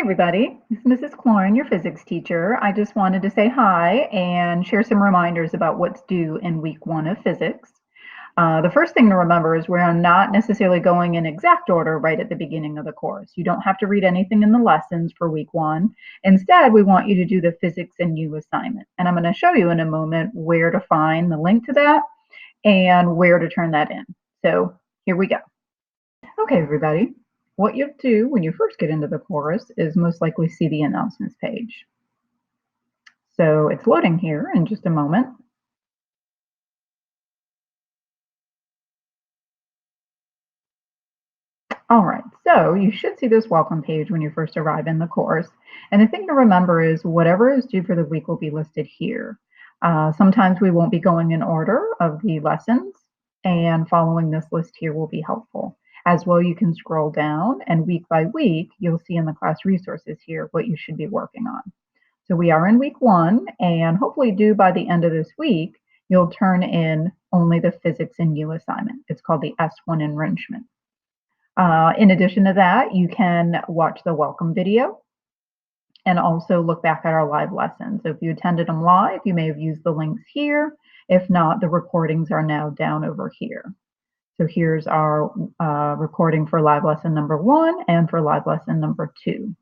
Everybody, it's Mrs. Cloran, your physics teacher. I just wanted to say hi and share some reminders about what's due in week 1 of physics. The first thing to remember is we're not necessarily going in exact order right at the beginning of the course. You don't have to read anything in the lessons for week 1. Instead, we want you to do the Physics and U assignment. And I'm going to show you in a moment where to find the link to that and where to turn that in. So here we go. Okay, everybody. What you'll do when you first get into the course is most likely see the announcements page. So it's loading here in just a moment. All right, so you should see this welcome page when you first arrive in the course. And the thing to remember is whatever is due for the week will be listed here. Sometimes we won't be going in order of the lessons, and following this list here will be helpful. As well, you can scroll down, and week by week, you'll see in the class resources here what you should be working on. So we are in week 1, and hopefully due by the end of this week, you'll turn in only the Physics and U assignment. It's called the S1 Enrichment. In addition to that, you can watch the welcome video and also look back at our live lessons. So if you attended them live, you may have used the links here. If not, the recordings are now down over here. So here's our recording for live lesson number 1 and for live lesson number 2.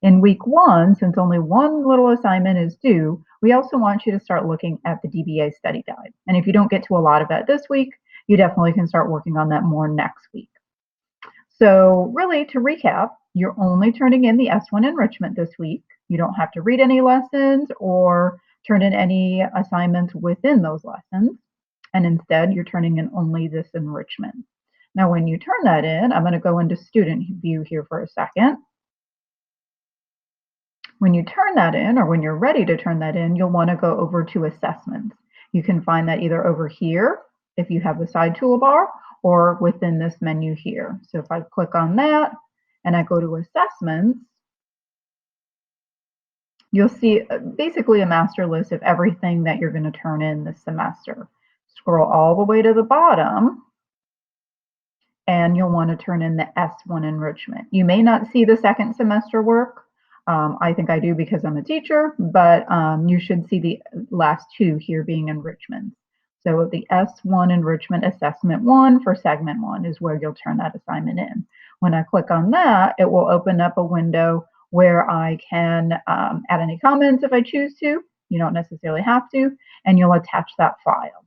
In week 1, since only one little assignment is due, we also want you to start looking at the DBA study guide. And if you don't get to a lot of that this week, you definitely can start working on that more next week. So really, to recap, you're only turning in the S1 enrichment this week. You don't have to read any lessons or turn in any assignments within those lessons. And instead, you're turning in only this enrichment. Now, when you turn that in, I'm going to go into student view here for a second. When you turn that in, or when you're ready to turn that in, you'll want to go over to assessments. You can find that either over here, if you have the side toolbar, or within this menu here. So if I click on that and I go to assessments, you'll see basically a master list of everything that you're going to turn in this semester. Scroll all the way to the bottom and you'll want to turn in the S1 enrichment. You may not see the second semester work. I think I do because I'm a teacher, but you should see the last 2 here being enrichments. So the S1 Enrichment Assessment 1 for Segment 1 is where you'll turn that assignment in. When I click on that, it will open up a window where I can add any comments if I choose to. You don't necessarily have to, and you'll attach that file.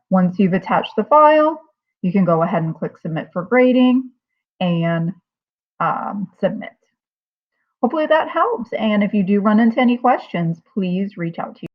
Once you've attached the file, you can go ahead and click Submit for Grading and submit. Hopefully that helps, and if you do run into any questions, please reach out to